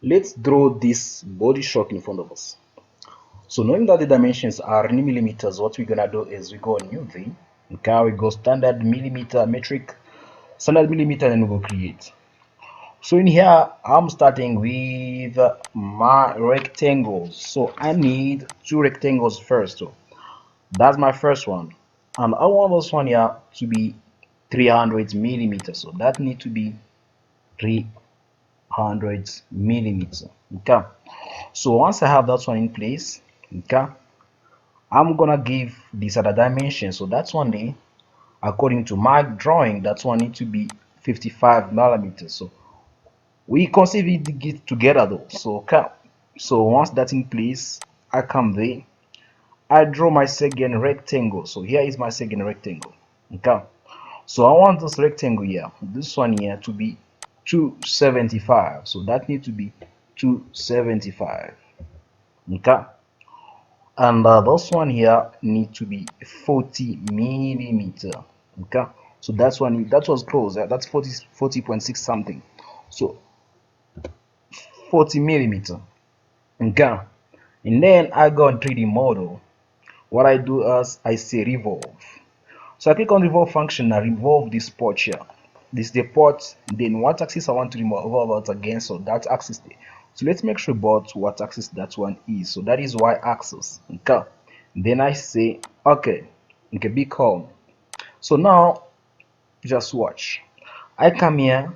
Let's draw this body shock in front of us. So knowing that the dimensions are in millimeters, what we're gonna do is we go on new thing. Okay, we go standard millimeter metric, standard millimeter, and we go create. So in here, I'm starting with my rectangles. So I need two rectangles first. So that's my first one. And I want this one here to be 300 millimeters. So that need to be 300 millimeters. Okay. So once I have that one in place, okay, I'm gonna give this other dimension. So that's one day, according to my drawing, that's one need to be 55 millimeters. So we consider it together though. So okay. So once that's in place, I come there, I draw my second rectangle. So here is my second rectangle. Okay. So I want this rectangle here, this one here, to be 275. So that need to be 275. Okay. And this one here need to be 40 millimeter. Okay. So that's one, that was close. That's 40.6 something. So 40 millimeter. Okay. And then I go on 3D model. What I do is I say revolve. So I click on revolve function and revolve this port here. This is the port. Then what axis I want to revolve out again. So that axis there. So let's make sure about what axis that one is. So that is y axis. Okay. Then I say okay. Okay, be calm. So now just watch. I come here,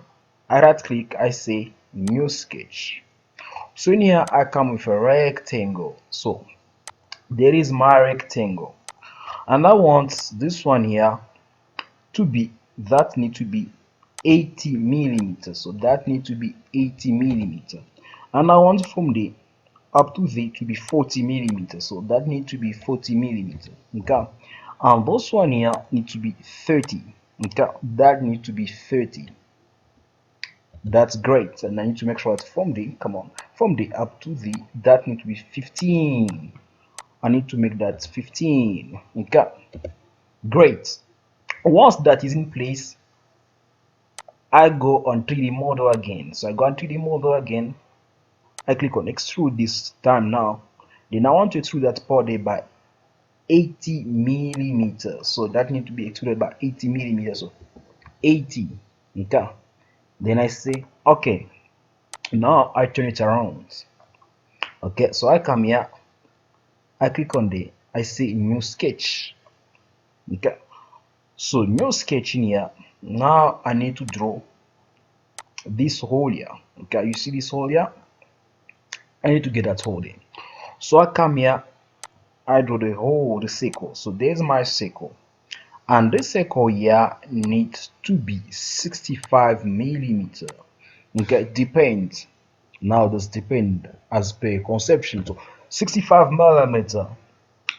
I right click, I say new sketch. So in here I come with a rectangle. So there is my rectangle. And I want this one here to be, that need to be 80 millimeters. So that need to be 80 millimeters. And I want from the up to the to be 40 millimeters. So that need to be 40 millimeters. Okay. And this one here need to be 30. Okay. That need to be 30. That's great. And I need to make sure that from the, come on, from the up to the, that need to be 15. I need to make that 15. Okay. Great. Once that is in place, I go on 3D model again. So I go on 3D model again. I click on extrude this time now. Then I want to extrude that part there by 80 millimeters. So that need to be extruded by 80 millimeters. So 80. Okay. Then I say okay. Now I turn it around. Okay. So I come here. I click on the. I say new sketch. Okay. So new sketch in here. Now I need to draw this hole here. Okay. You see this hole here? I need to get that hole in. So I come here, I draw the whole the circle. So there's my circle. And this circle here needs to be 65 millimeter. Okay, depends. Now this depend as per conception. So 65 millimeter.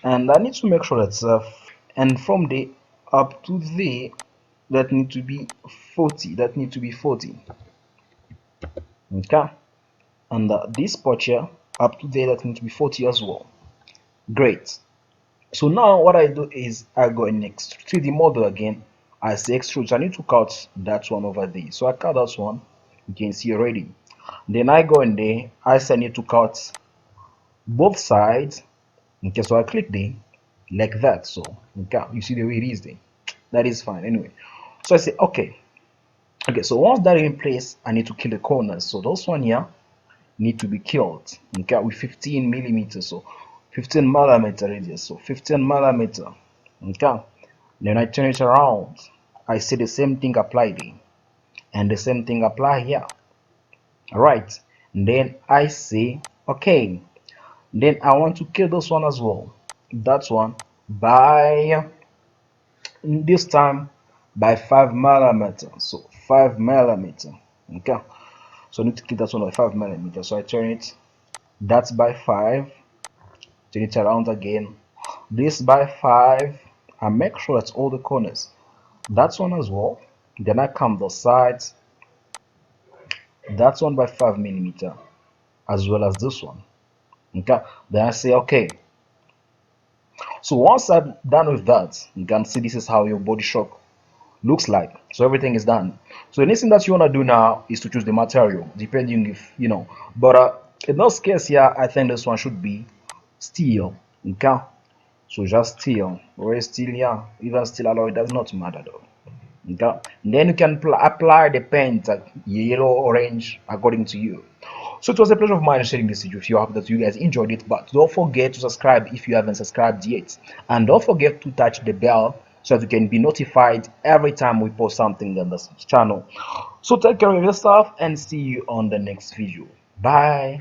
And I need to make sure that and from the up to there, that need to be 40. That need to be 40. Okay. And this part here up to there, that need to be 40 as well. Great. So now what I do is I go in next 3D model again. I say extrude. So I need to cut that one over there. So I cut that one. You can see already. Then I go in there. I say I need to cut both sides. Okay, so I click there like that. So okay, you see the way it is there. That is fine. Anyway, so I say okay. Okay, so once that is in place, I need to kill the corners. So those one here need to be killed. Okay, with 15 millimeters. So 15 millimeter radius. So 15 millimeter. Okay. Then I turn it around. I say the same thing apply there. And the same thing apply here. Alright. Then I say okay. Then I want to kill this one as well. That one by this time by 5 millimeter. So 5 millimeter. Okay. So I need to kill that one by 5 millimeter. So I turn it. That's by 5. Turn it around again. This by 5. I make sure that's all the corners. That's one as well. Then I come the sides. That's one by 5 millimeter, as well as this one. Okay. Then I say okay. So once I'm done with that, you can see this is how your body shock looks like. So everything is done. So the next thing that you want to do now is to choose the material, depending if you know. But in this case here, I think this one should be steel. Okay. So just steel. Or steel, yeah. Even steel alloy, it does not matter though. Okay. And then you can apply the paint, yellow, orange, according to you. So it was a pleasure of mine sharing this with you. I hope that you guys enjoyed it. But don't forget to subscribe if you haven't subscribed yet. And don't forget to touch the bell so that you can be notified every time we post something on this channel. So take care of yourself and see you on the next video. Bye.